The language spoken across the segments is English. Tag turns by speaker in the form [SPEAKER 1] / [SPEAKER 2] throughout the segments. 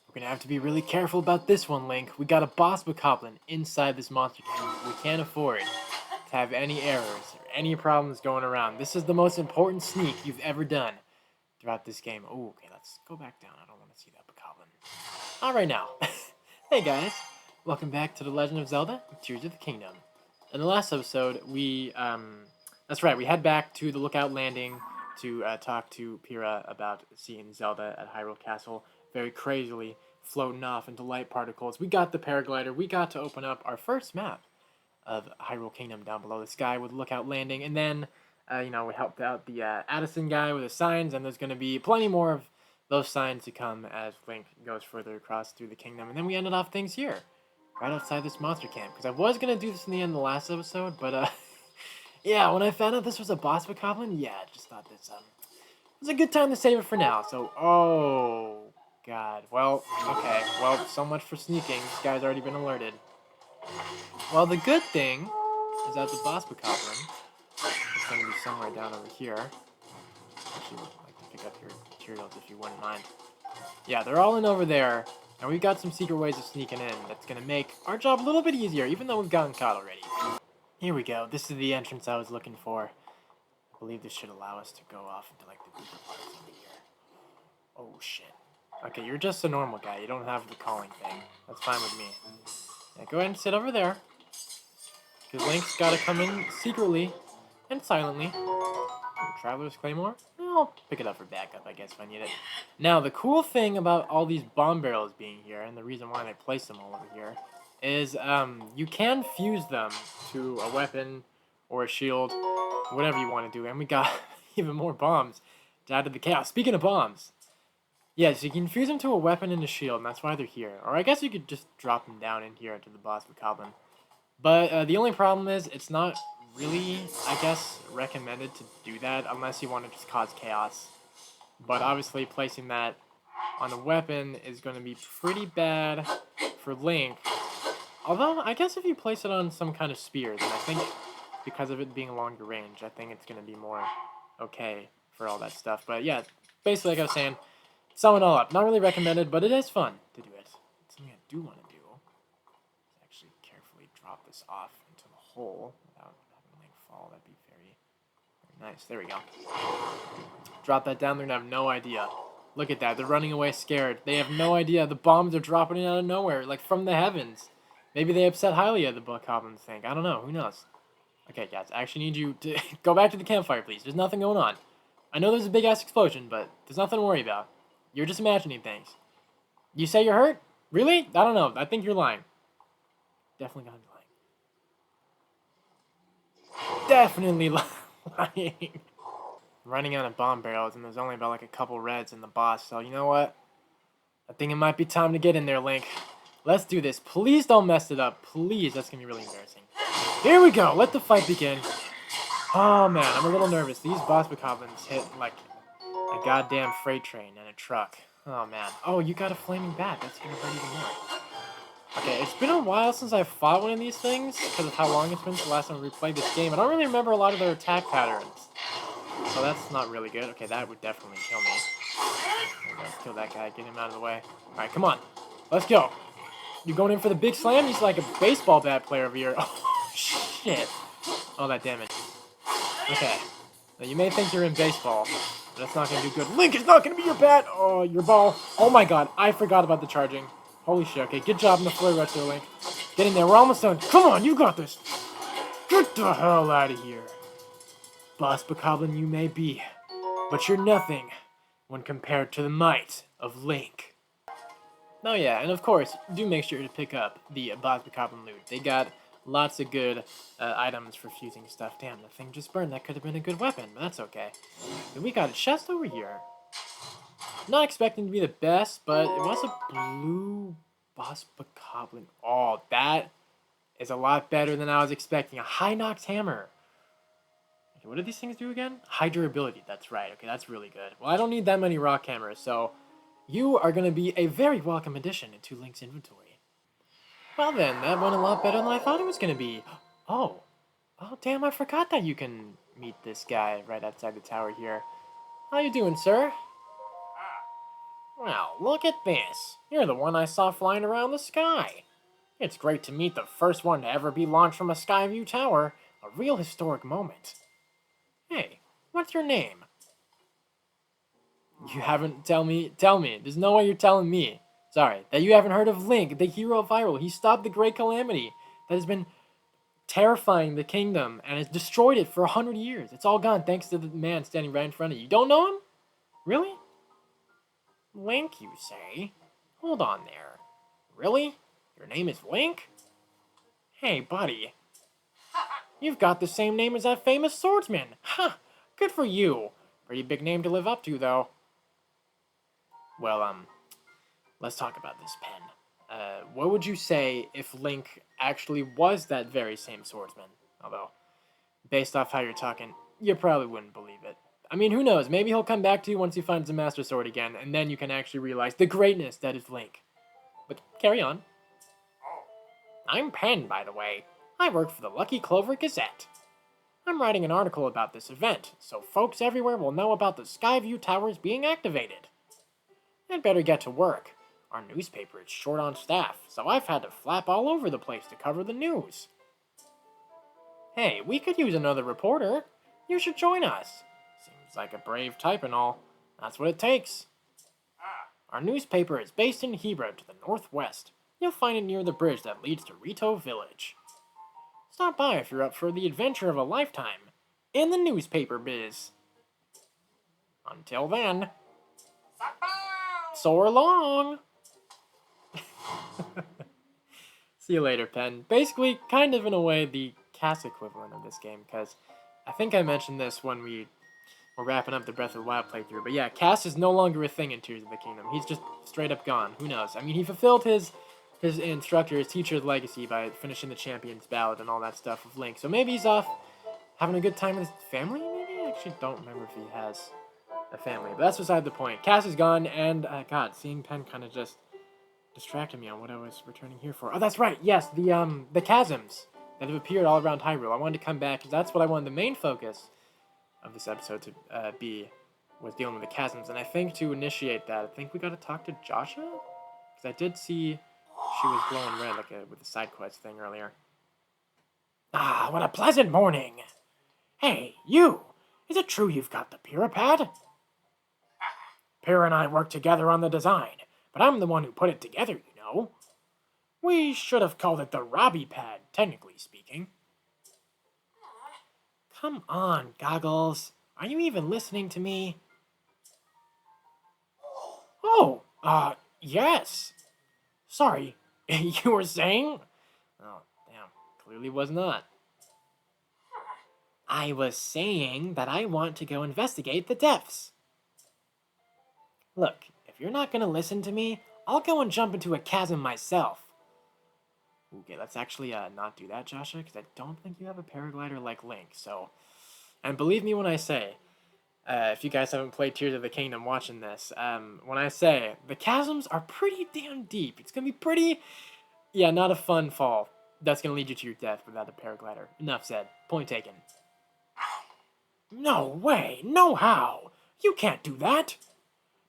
[SPEAKER 1] We're gonna have to be really careful about this one, Link. We got a boss bokoblin inside this monster camp. We can't afford to have any errors or any problems going around. This is the most important sneak you've ever done throughout this game. Oh, okay, let's go back down. I don't want to see that bokoblin. All right now. Hey guys, welcome back to The Legend of Zelda: Tears of the Kingdom. In the last episode, that's right, we head back to the Lookout Landing to talk to Pyrrha about seeing Zelda at Hyrule Castle very crazily floating off into light particles. We got the paraglider. We got to open up our first map of Hyrule Kingdom down below the sky with Lookout Landing, and then we helped out the Addison guy with the signs, and there's going to be plenty more of those signs to come as Link goes further across through the kingdom. And then we ended off things here, right outside this monster camp, because I was going to do this in the end of the last episode, but yeah, when I found out this was a boss bokoblin, yeah, I just thought this was a good time to save it for now. So, oh god, well, okay, well, so much for sneaking. This guy's already been alerted. Well, the good thing is that the boss bokoblin is going to be somewhere down over here. Actually, I'd like to pick up your materials if you wouldn't mind. Yeah, they're all in over there, and we've got some secret ways of sneaking in that's going to make our job a little bit easier, even though we've gotten caught already. Here we go. This is the entrance I was looking for. I believe this should allow us to go off into, like, the deeper parts over here. Oh, shit. Okay, you're just a normal guy. You don't have the calling thing. That's fine with me. Yeah, go ahead and sit over there. Because Link's got to come in secretly and silently. Traveler's Claymore? I'll pick it up for backup, I guess, if I need it. Now, the cool thing about all these bomb barrels being here, and the reason why they place them all over here, is you can fuse them to a weapon or a shield, whatever you want to do. And we got even more bombs to add to the chaos. Speaking of bombs, yeah, so you can fuse them to a weapon and a shield, and that's why they're here. Or I guess you could just drop them down in here to the boss bokoblin. But the only problem is it's not really, I guess, recommended to do that unless you want to just cause chaos. But obviously placing that on a weapon is going to be pretty bad for Link. Although, I guess if you place it on some kind of spear, then I think because of it being longer range, I think it's going to be more okay for all that stuff. But yeah, basically like I was saying, sum it all up. Not really recommended, but it is fun to do it. Something I do want to do is actually carefully drop this off into the hole without having Link fall. That'd be very, very nice. There we go. Drop that down there and have no idea. Look at that. They're running away scared. They have no idea. The bombs are dropping in out of nowhere, like from the heavens. Maybe they upset Hylia, the bokoblins think. I don't know. Who knows? Okay, guys. I actually need you to go back to the campfire, please. There's nothing going on. I know there's a big-ass explosion, but there's nothing to worry about. You're just imagining things. You say you're hurt? Really? I don't know. I think you're lying. Definitely gotta be lying. Definitely lying. Running out of bomb barrels, and there's only about like a couple reds in the boss, so you know what? I think it might be time to get in there, Link. Let's do this. Please don't mess it up. Please, that's gonna be really embarrassing. Here we go. Let the fight begin. Oh man, I'm a little nervous. These boss bokoblins hit like a goddamn freight train and a truck. Oh man. Oh, you got a flaming bat. That's gonna hurt even more. Okay, it's been a while since I fought one of these things because of how long it's been since the last time we replayed this game. I don't really remember a lot of their attack patterns. So that's not really good. Okay, that would definitely kill me. Let's kill that guy. Get him out of the way. Alright, come on. Let's go. You going in for the big slam? He's like a baseball bat player over here. Oh, shit. All that damage. Okay. Now, you may think you're in baseball, but that's not going to do good. Link is not going to be your bat. Oh, your ball. Oh my god. I forgot about the charging. Holy shit. Okay, good job in the flare rush there, Link. Get in there. We're almost done. Come on, you got this. Get the hell out of here. Boss bokoblin you may be, but you're nothing when compared to the might of Link. Oh yeah, and of course, do make sure to pick up the boss bokoblin loot. They got lots of good items for fusing stuff. Damn, the thing just burned. That could have been a good weapon, but that's okay. And we got a chest over here. Not expecting to be the best, but it was a blue boss bokoblin. Oh, that is a lot better than I was expecting. A high nox hammer. Okay, what do these things do again? High durability, that's right. Okay, that's really good. Well, I don't need that many rock hammers, so you are going to be a very welcome addition into Link's inventory. Well then, that went a lot better than I thought it was going to be. Oh. Oh, damn, I forgot that you can meet this guy right outside the tower here. How you doing, sir? Well, look at this. You're the one I saw flying around the sky. It's great to meet the first one to ever be launched from a Skyview tower. A real historic moment. Hey, what's your name? You haven't tell me. There's no way you're telling me. Sorry, that you haven't heard of Link, the hero of Hyrule. He stopped the great calamity that has been terrifying the kingdom and has destroyed it for 100 years. It's all gone thanks to the man standing right in front of you. You don't know him? Really? Link, you say? Hold on there. Really? Your name is Link? Hey, buddy. You've got the same name as that famous swordsman. Ha! Good for you. Pretty big name to live up to, though. Well, let's talk about this pen. What would you say if Link actually was that very same swordsman? Although, based off how you're talking, you probably wouldn't believe it. I mean, who knows? Maybe he'll come back to you once he finds the Master Sword again, and then you can actually realize the greatness that is Link. But carry on. I'm Pen, by the way. I work for the Lucky Clover Gazette. I'm writing an article about this event, so folks everywhere will know about the Skyview Towers being activated. I'd better get to work. Our newspaper is short on staff, so I've had to flap all over the place to cover the news. Hey, we could use another reporter. You should join us. Seems like a brave type and all. That's what it takes. Our newspaper is based in Hebra to the northwest. You'll find it near the bridge that leads to Rito Village. Stop by if you're up for the adventure of a lifetime in the newspaper biz. Until then, soar long! See you later, Pen. Basically, kind of in a way, the Cass equivalent of this game, because I think I mentioned this when we were wrapping up the Breath of the Wild playthrough, but yeah, Cass is no longer a thing in Tears of the Kingdom. He's just straight up gone. Who knows? I mean, he fulfilled his instructor, his teacher's legacy by finishing the Champion's Ballad and all that stuff with Link. So maybe he's off having a good time with his family, maybe? I actually don't remember if he has a family, but that's beside the point. Cass is gone, and God, seeing Pen kind of just distracted me on what I was returning here for. Oh, that's right, yes, the chasms that have appeared all around Hyrule. I wanted to come back, because that's what I wanted the main focus of this episode to be, was dealing with the chasms, and I think to initiate that, I think we got to talk to Josha? Because I did see she was glowing red with the side quest thing earlier. Ah, what a pleasant morning! Hey, you! Is it true you've got the Pyrapad? Pyra and I worked together on the design, but I'm the one who put it together, you know. We should have called it the Robbie Pad, technically speaking. Come on, Goggles. Are you even listening to me? Oh, yes. Sorry, you were saying? Oh, damn, clearly was not. I was saying that I want to go investigate the depths. Look, if you're not going to listen to me, I'll go and jump into a chasm myself. Okay, let's actually not do that, Josha, because I don't think you have a paraglider like Link, so... And believe me when I say, if you guys haven't played Tears of the Kingdom watching this, when I say, the chasms are pretty damn deep. It's going to be pretty... Yeah, not a fun fall. That's going to lead you to your death without a paraglider. Enough said. Point taken. No way! No how! You can't do that!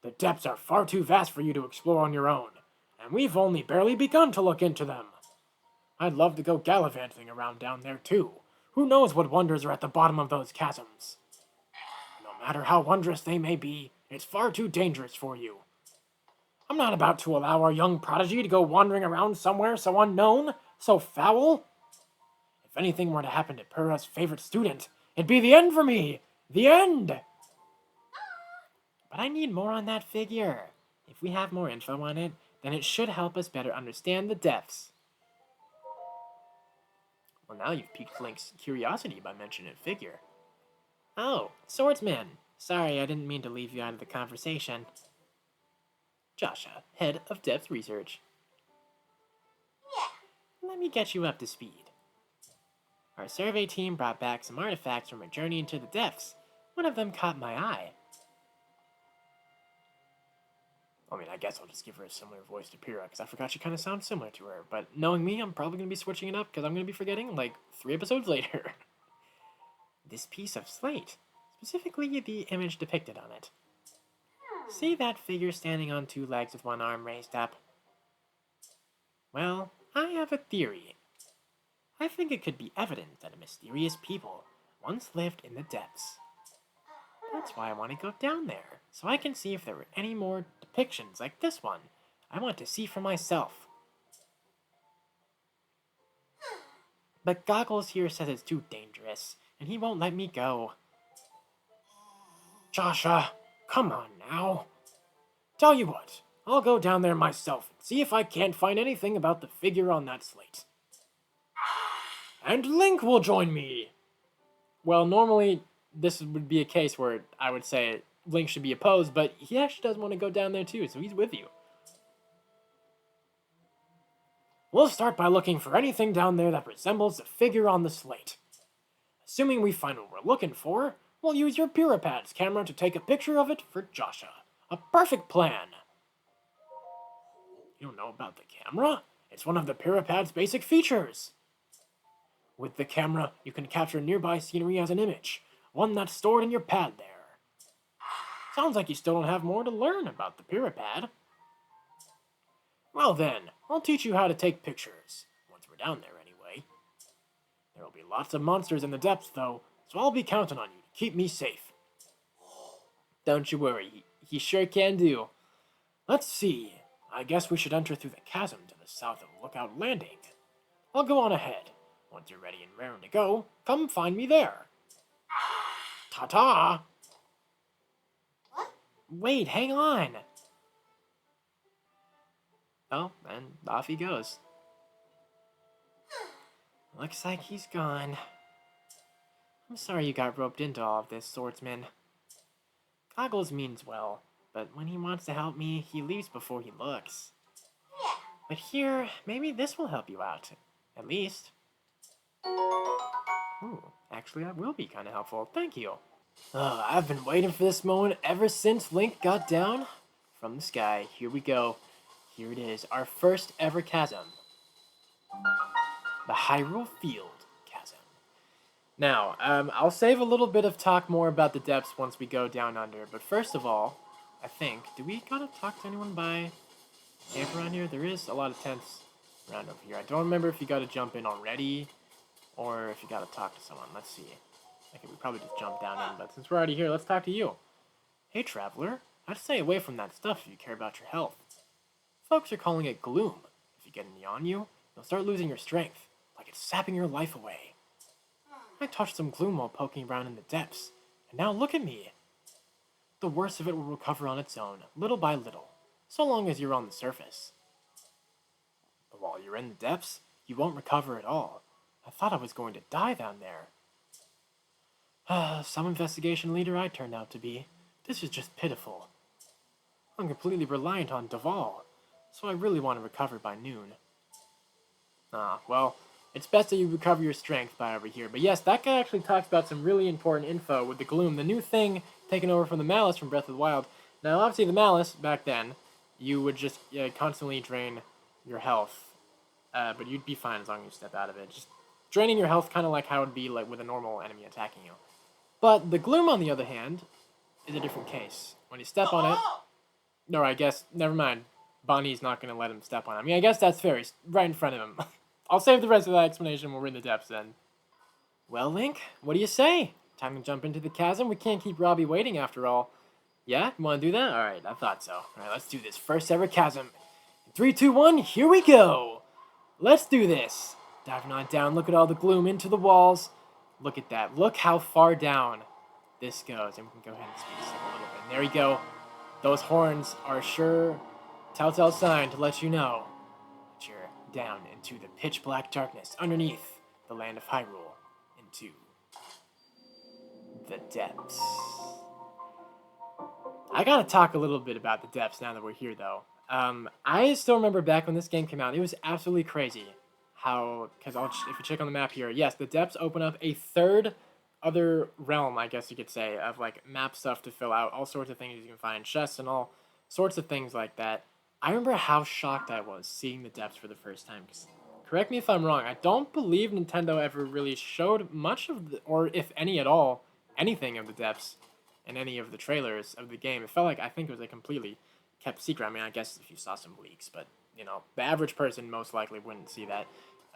[SPEAKER 1] The depths are far too vast for you to explore on your own, and we've only barely begun to look into them. I'd love to go gallivanting around down there too. Who knows what wonders are at the bottom of those chasms? No matter how wondrous they may be, it's far too dangerous for you. I'm not about to allow our young prodigy to go wandering around somewhere so unknown, so foul. If anything were to happen to Pyra's favorite student, it'd be the end for me! The end! But I need more on that figure. If we have more info on it, then it should help us better understand the depths. Well, now you've piqued Link's curiosity by mentioning figure. Oh, swordsman. Sorry, I didn't mean to leave you out of the conversation. Josha, head of depth research. Yeah. Let me get you up to speed. Our survey team brought back some artifacts from a journey into the depths. One of them caught my eye. I mean, I guess I'll just give her a similar voice to Pyra, because I forgot she kind of sounds similar to her. But knowing me, I'm probably going to be switching it up, because I'm going to be forgetting, like, 3 episodes later. This piece of slate, specifically the image depicted on it. See that figure standing on two legs with one arm raised up? Well, I have a theory. I think it could be evidence that a mysterious people once lived in the depths. That's why I want to go down there, so I can see if there were any more depictions like this one. I want to see for myself. But Goggles here says it's too dangerous, and he won't let me go. Josha, come on now. Tell you what, I'll go down there myself and see if I can't find anything about the figure on that slate. And Link will join me. Well, normally this would be a case where I would say Link should be opposed, but he actually does want to go down there too, so he's with you. We'll start by looking for anything down there that resembles the figure on the slate. Assuming we find what we're looking for, we'll use your Pirapad's camera to take a picture of it for Josha. A perfect plan! You don't know about the camera? It's one of the Pirapad's basic features. With the camera, you can capture nearby scenery as an image, one that's stored in your pad there. Sounds like you still don't have more to learn about the Pirapad. Well then, I'll teach you how to take pictures, once we're down there anyway. There'll be lots of monsters in the depths though, so I'll be counting on you to keep me safe. Don't you worry, he sure can do. Let's see, I guess we should enter through the chasm to the south of Lookout Landing. I'll go on ahead. Once you're ready and raring to go, come find me there. Ta-ta! What? Wait, hang on! Oh, and off he goes. Looks like he's gone. I'm sorry you got roped into all of this, swordsman. Goggles means well, but when he wants to help me, he leaves before he looks. Yeah. But here, maybe this will help you out. At least. Ooh, actually that will be kind of helpful. Thank you. I've been waiting for this moment ever since Link got down from the sky. Here we go. Here it is, our first ever chasm. The Hyrule Field chasm. Now, I'll save a little bit of talk more about the depths once we go down under, but first of all, I think, do we gotta talk to anyone by camp around here? There is a lot of tents around over here. I don't remember if you gotta jump in already, or if you gotta talk to someone. Let's see. Okay, we probably just jump down in, but since we're already here, let's talk to you. Hey, traveler. I'd stay away from that stuff if you care about your health. Folks are calling it gloom. If you get any on you, you'll start losing your strength, like it's sapping your life away. I touched some gloom while poking around in the depths, and now look at me. The worst of it will recover on its own, little by little, so long as you're on the surface. But while you're in the depths, you won't recover at all. I thought I was going to die down there. Some investigation leader I turned out to be. This is just pitiful. I'm completely reliant on Duval, so I really want to recover by noon. Well, it's best that you recover your strength by over here. But yes, that guy actually talks about some really important info with the Gloom, the new thing taken over from the Malice from Breath of the Wild. Now, obviously, the Malice, back then, you would just constantly drain your health. But you'd be fine as long as you step out of it. Just draining your health kind of like how it would be like with a normal enemy attacking you. But the Gloom, on the other hand, is a different case. When you step on it... No, I guess, never mind. Bonnie's not going to let him step on it. I mean, I guess that's fair. He's right in front of him. I'll save the rest of that explanation when we're in the depths then. Well, Link, what do you say? Time to jump into the chasm? We can't keep Robbie waiting after all. Yeah? You want to do that? Alright, I thought so. Alright, let's do this. First ever chasm. 3, 2, 1, here we go! Let's do this! Diving on down, look at all the gloom into the walls. Look at that. Look how far down this goes. And we can go ahead and speed this up a little bit. And there we go. Those horns are a sure telltale sign to let you know that you're down into the pitch black darkness underneath the land of Hyrule, into the depths. I gotta talk a little bit about the depths now that we're here, though. I still remember back when this game came out, it was absolutely crazy how, because if you check on the map here, yes, the depths open up a third other realm, I guess you could say, of like map stuff to fill out, all sorts of things you can find, chests and all sorts of things like that. I remember how shocked I was seeing the depths for the first time. Cause, correct me if I'm wrong, I don't believe Nintendo ever really showed much of the, or if any at all, anything of the depths in any of the trailers of the game. It felt like, I think it was a completely kept secret. I mean, I guess if you saw some leaks, but you know, the average person most likely wouldn't see that.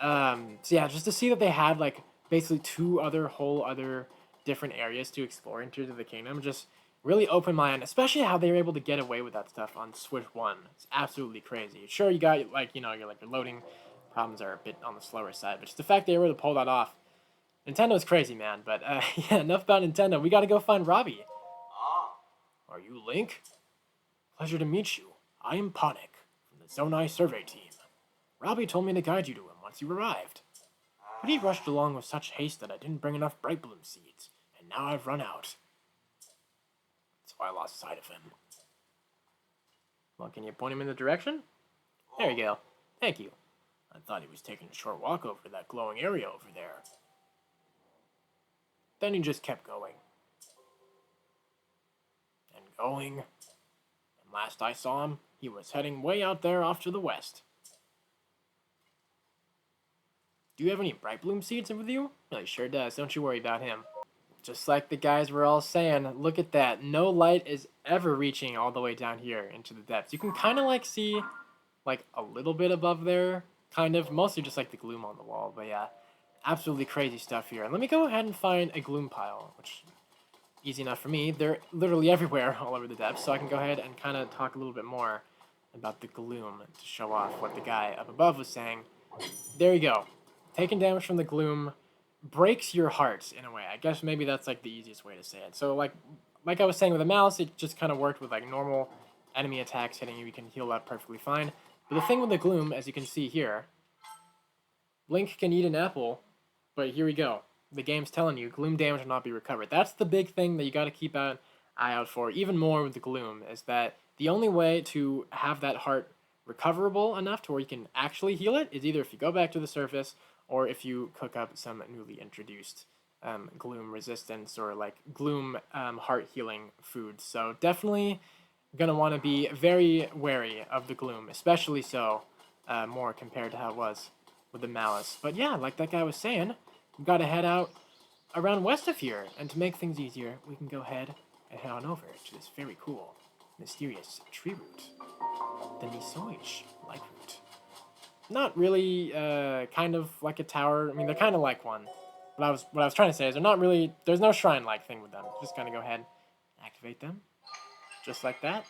[SPEAKER 1] So yeah, just to see that they had like basically two other whole other different areas to explore into the kingdom, just really opened my mind, especially how they were able to get away with that stuff on Switch 1. It's absolutely crazy. Sure, you got like, you know, your loading problems are a bit on the slower side, but just the fact they were able to pull that off. Nintendo's crazy, man. But yeah, enough about Nintendo. We got to go find Robbie. Are you Link? Pleasure to meet you. I am Ponic from the Zonai survey team. Robbie told me to guide you to him once you arrived. But he rushed along with such haste that I didn't bring enough bright bloom seeds, and now I've run out. So I lost sight of him. Well, can you point him in the direction? There you go. Thank you. I thought he was taking a short walk over that glowing area over there. Then he just kept going. And going. And last I saw him, he was heading way out there off to the west. Do you have any bright bloom seeds with you? No, he sure does. Don't you worry about him. Just like the guys were all saying, look at that. No light is ever reaching all the way down here into the depths. You can kind of like see like a little bit above there, kind of. Mostly just like the gloom on the wall, but yeah. Absolutely crazy stuff here. And let me go ahead and find a gloom pile, which easy enough for me. They're literally everywhere all over the depths, so I can go ahead and kind of talk a little bit more about the gloom to show off what the guy up above was saying. There you go. Taking damage from the gloom breaks your heart in a way. I guess maybe that's like the easiest way to say it. So like I was saying with the mouse, it just kind of worked with like normal enemy attacks hitting you. You can heal up perfectly fine. But the thing with the gloom, as you can see here, Link can eat an apple, but here we go. The game's telling you gloom damage will not be recovered. That's the big thing that you got to keep an eye out for, even more with the gloom, is that the only way to have that heart recoverable enough to where you can actually heal it is either if you go back to the surface or if you cook up some newly introduced gloom resistance or like gloom heart healing foods. So definitely gonna want to be very wary of the gloom, especially so more compared to how it was with the malice. But yeah, like that guy was saying, we've got to head out around west of here, and to make things easier, we can go ahead and head on over to this very cool, mysterious tree root, the Nisoich light root. Not really kind of like a tower. I mean, they're kind of like one. What I was trying to say is they're not really, there's no shrine-like thing with them. Just kind of go ahead and activate them, just like that.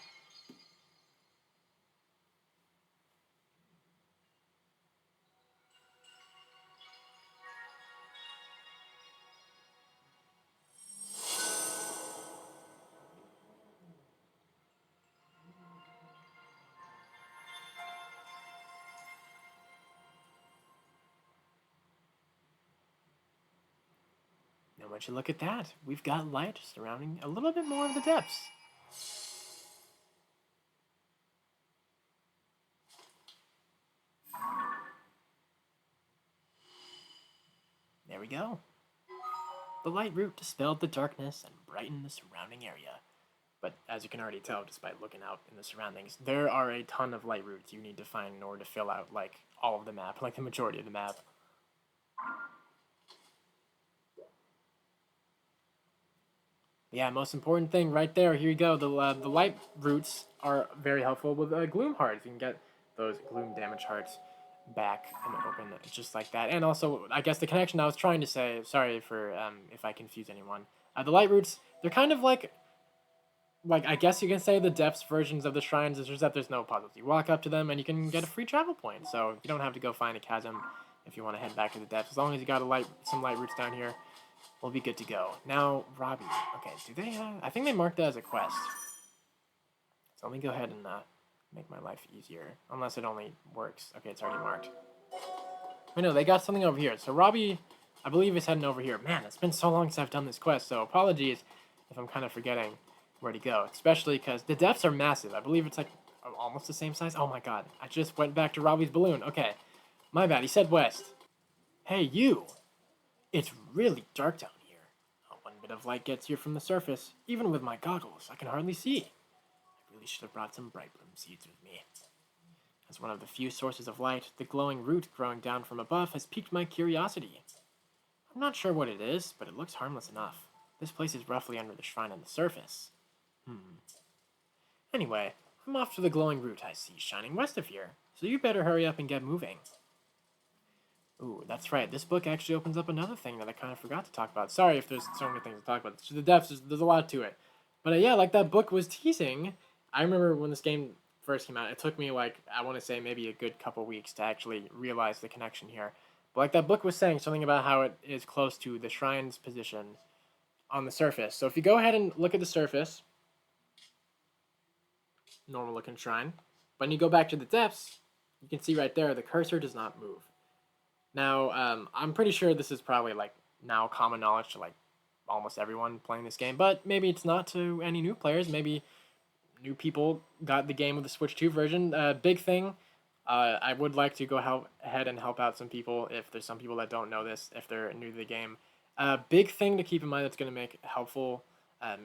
[SPEAKER 1] And once you look at that, we've got light surrounding a little bit more of the depths. There we go. The light root dispelled the darkness and brightened the surrounding area. But as you can already tell just by looking out in the surroundings, there are a ton of light roots you need to find in order to fill out like all of the map, like the majority of the map. Yeah, most important thing right there. Here you go. The light roots are very helpful with gloom hearts. You can get those gloom damage hearts back and open just like that. And also, I guess the connection I was trying to say. Sorry for if I confuse anyone. The light roots, they're kind of like I guess you can say the depths versions of the shrines. Is just that there's no puzzles. You walk up to them and you can get a free travel point. So you don't have to go find a chasm if you want to head back to the depths. As long as you got some light roots down here, we'll be good to go. Now, Robbie. Okay, do they have... I think they marked that as a quest. So let me go ahead and make my life easier. Unless it only works. Okay, it's already marked. I know, they got something over here. So Robbie, I believe, is heading over here. Man, it's been so long since I've done this quest, so apologies if I'm kind of forgetting where to go. Especially because the depths are massive. I believe it's like almost the same size. Oh my god, I just went back to Robbie's balloon. Okay, my bad, he said west. Hey, you! It's really dark down here. One bit of light gets here from the surface. Even with my goggles, I can hardly see. I really should have brought some bright bloom seeds with me. As one of the few sources of light, the glowing root growing down from above has piqued my curiosity. I'm not sure what it is, but it looks harmless enough. This place is roughly under the shrine on the surface. Anyway, I'm off to the glowing route I see shining west of here, so you better hurry up and get moving. Ooh, that's right. This book actually opens up another thing that I kind of forgot to talk about. Sorry if there's so many things to talk about. The depths, there's a lot to it. But yeah, like that book was teasing. I remember when this game first came out, it took me like, I want to say maybe a good couple weeks to actually realize the connection here. But like that book was saying something about how it is close to the shrine's position on the surface. So if you go ahead and look at the surface, normal looking shrine. But when you go back to the depths, you can see right there the cursor does not move. Now, I'm pretty sure this is probably like now common knowledge to like almost everyone playing this game, but maybe it's not to any new players. Maybe new people got the game with the Switch 2 version. Big thing, I would like to go ahead and help out some people if there's some people that don't know this, if they're new to the game. Big thing to keep in mind that's going to make helpful,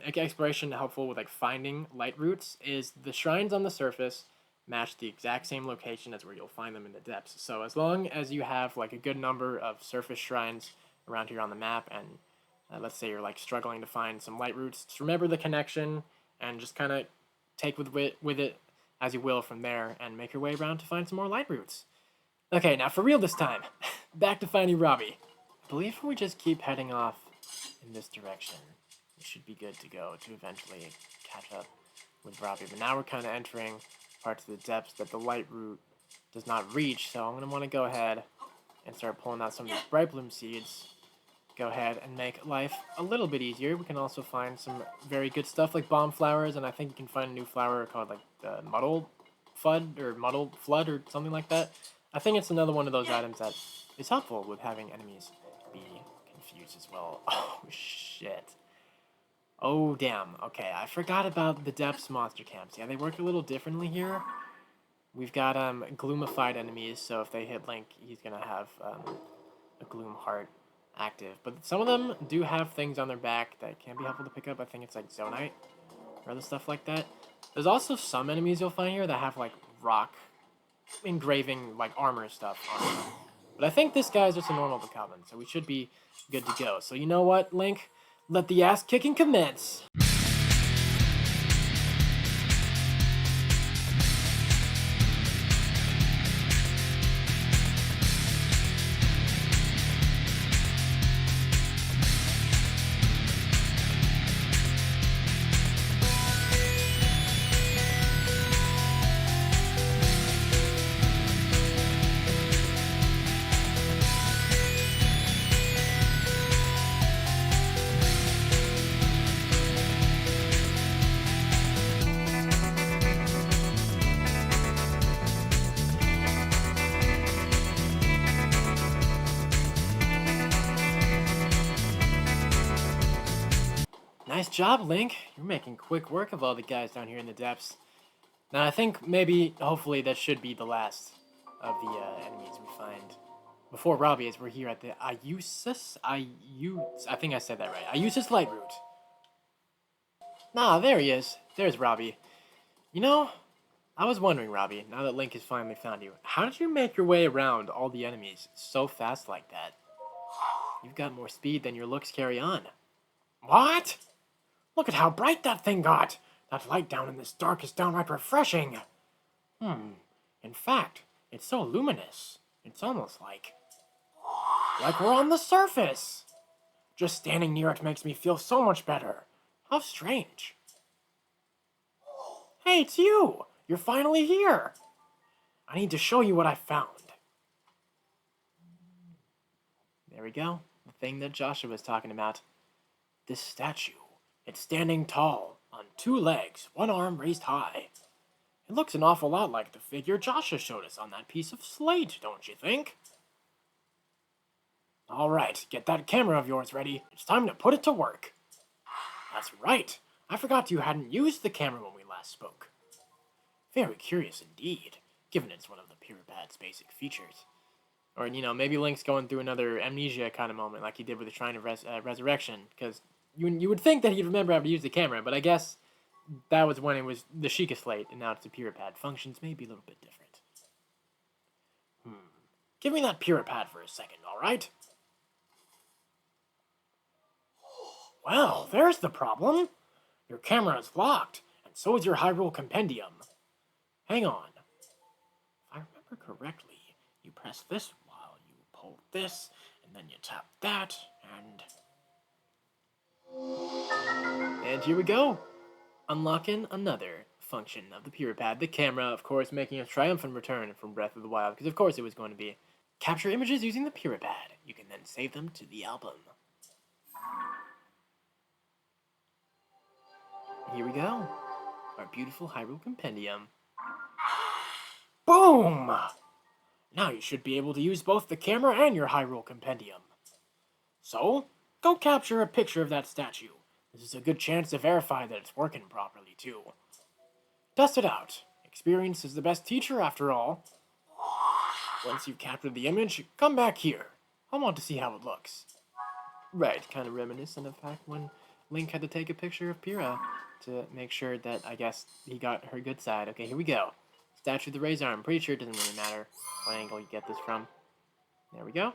[SPEAKER 1] make exploration helpful with like finding light routes is the shrines on the surface match the exact same location as where you'll find them in the depths. So as long as you have like a good number of surface shrines around here on the map, and let's say you're like struggling to find some light routes, just remember the connection and just kind of take with it as you will from there and make your way around to find some more light routes. Okay, now for real this time. Back to finding Robbie. I believe if we just keep heading off in this direction, we should be good to go to eventually catch up with Robbie. But now we're kind of entering parts of the depths that the light route does not reach, so I'm going to want to go ahead and start pulling out some of these bright bloom seeds. Go ahead and make life a little bit easier. We can also find some very good stuff like bomb flowers, and I think you can find a new flower called like muddle flood or something like that. I think it's another one of those items that is helpful with having enemies be confused as well. Oh shit. Oh, damn. Okay, I forgot about the depths monster camps. Yeah, they work a little differently here. We've got gloomified enemies, so if they hit Link, he's going to have a gloom heart active. But some of them do have things on their back that can be helpful to pick up. I think it's like Zonite or other stuff like that. There's also some enemies you'll find here that have like rock engraving, like armor stuff on them. But I think this guy's just a normal Bokoblin, so we should be good to go. So you know what, Link? Let the ass kicking commence. Nice job, Link. You're making quick work of all the guys down here in the depths. Now, I think maybe, hopefully, that should be the last of the enemies we find before Robbie, as we're here at the I think I said that right. Iusis Light Route. Nah, there he is. There's Robbie. You know, I was wondering, Robbie, now that Link has finally found you, how did you make your way around all the enemies so fast like that? You've got more speed than your looks carry on. What? Look at how bright that thing got! That light down in this dark is downright refreshing! In fact, it's so luminous, it's almost like we're on the surface! Just standing near it makes me feel so much better. How strange. Hey, it's you! You're finally here! I need to show you what I found. There we go. The thing that Josha was talking about. This statue. It's standing tall, on two legs, one arm raised high. It looks an awful lot like the figure Josha showed us on that piece of slate, don't you think? All right, get that camera of yours ready. It's time to put it to work. That's right. I forgot you hadn't used the camera when we last spoke. Very curious indeed, given it's one of the Pyropad's basic features. Or, you know, maybe Link's going through another amnesia kind of moment like he did with the Shrine of Resurrection, because you would think that he'd remember how to use the camera, but I guess that was when it was the Sheikah Slate, and now it's the Pyropad. Functions may be a little bit different. Give me that Pyropad for a second, alright? Well, there's the problem. Your camera is locked, and so is your Hyrule Compendium. Hang on. If I remember correctly, you press this while you pull this, and then you tap that, and... And here we go. Unlocking another function of the Pad. The camera, of course, making a triumphant return from Breath of the Wild, because of course it was going to be. Capture images using the Pad. You can then save them to the album. Here we go. Our beautiful Hyrule Compendium. Boom! Now you should be able to use both the camera and your Hyrule Compendium. So, go capture a picture of that statue. This is a good chance to verify that it's working properly, too. Test it out. Experience is the best teacher, after all. Once you've captured the image, come back here. I want to see how it looks. Right, kind of reminiscent of fact when Link had to take a picture of Pyrrha to make sure that, I guess, he got her good side. Okay, here we go. Statue of the Razor. I'm pretty sure it doesn't really matter what angle you get this from. There we go.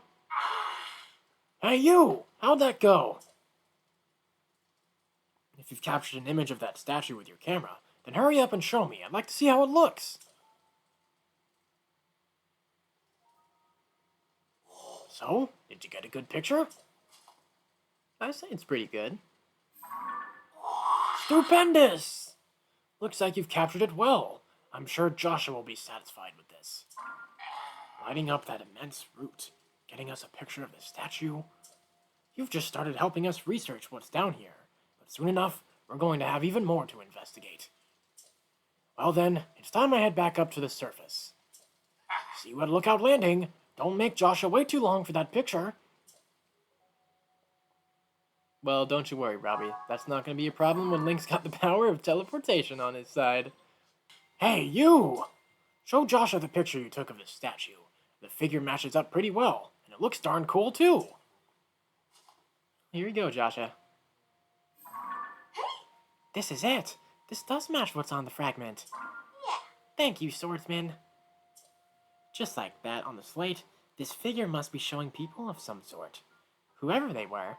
[SPEAKER 1] Hey, you! How'd that go? If you've captured an image of that statue with your camera, then hurry up and show me. I'd like to see how it looks. So, did you get a good picture? I'd say it's pretty good. Stupendous! Looks like you've captured it well. I'm sure Josha will be satisfied with this. Lighting up that immense root, getting us a picture of the statue. You've just started helping us research what's down here, but soon enough, we're going to have even more to investigate. Well then, it's time I head back up to the surface. See you at Lookout Landing. Don't make Josha wait too long for that picture. Well, don't you worry, Robbie. That's not going to be a problem when Link's got the power of teleportation on his side. Hey, you! Show Josha the picture you took of the statue. The figure matches up pretty well, and it looks darn cool, too. Here you go, Josha. This is it. This does match what's on the fragment. Yeah. Thank you, swordsman. Just like that on the slate, this figure must be showing people of some sort. Whoever they were.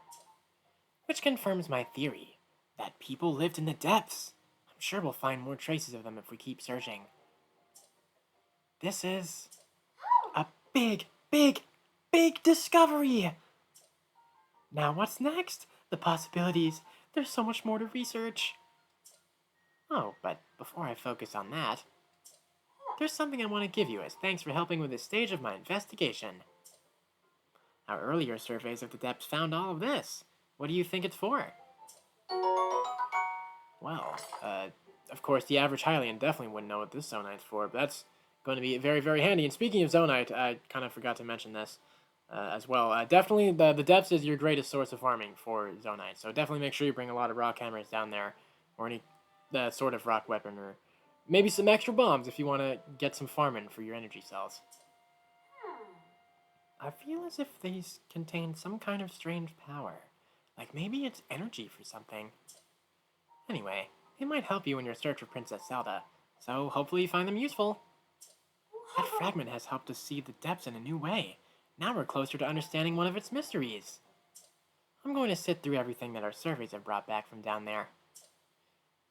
[SPEAKER 1] Which confirms my theory, that people lived in the depths. I'm sure we'll find more traces of them if we keep searching. This is a big, big, big discovery! Now what's next? The possibilities. There's so much more to research. Oh, but before I focus on that, there's something I want to give you as thanks for helping with this stage of my investigation. Our earlier surveys of the depths found all of this. What do you think it's for? Well, of course, the average Hylian definitely wouldn't know what this Zonite's for, but that's going to be very, very handy. And speaking of Zonite, I kind of forgot to mention this as well. Definitely, the depths is your greatest source of farming for Zonite, so definitely make sure you bring a lot of rock hammers down there, or any sort of rock weapon, or maybe some extra bombs if you want to get some farming for your energy cells. I feel as if these contain some kind of strange power. Like maybe it's energy for something. Anyway, it might help you in your search for Princess Zelda, so hopefully you find them useful. That fragment has helped us see the depths in a new way. Now we're closer to understanding one of its mysteries. I'm going to sit through everything that our surveys have brought back from down there.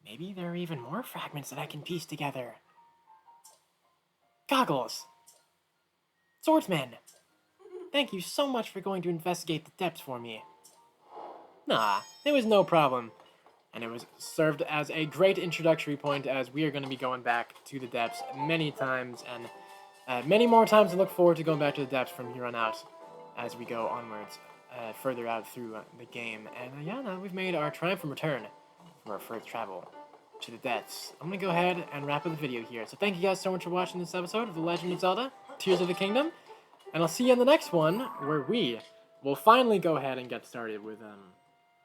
[SPEAKER 1] Maybe there are even more fragments that I can piece together. Goggles! Swordsman! Thank you so much for going to investigate the depths for me. Nah, it was no problem. And it was served as a great introductory point, as we are going to be going back to the depths many times, and many more times to look forward to going back to the depths from here on out as we go onwards, further out through the game. And yeah, now we've made our triumphant return from our first travel to the depths. I'm going to go ahead and wrap up the video here. So thank you guys so much for watching this episode of The Legend of Zelda, Tears of the Kingdom. And I'll see you in the next one, where we will finally go ahead and get started with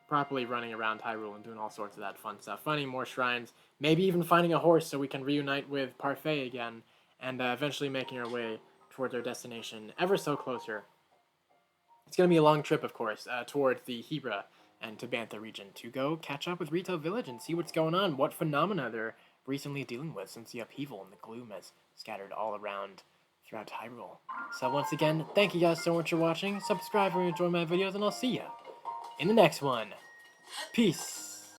[SPEAKER 1] properly running around Hyrule and doing all sorts of that fun stuff. Finding more shrines, maybe even finding a horse so we can reunite with Parfait again, and eventually making our way towards our destination ever so closer. It's going to be a long trip, of course, towards the Hebra and to Bantha region to go catch up with Rito Village and see what's going on, what phenomena they're recently dealing with since the upheaval and the gloom has scattered all around throughout Hyrule. So once again, thank you guys so much for watching. Subscribe if you enjoy my videos, and I'll see ya in the next one. Peace.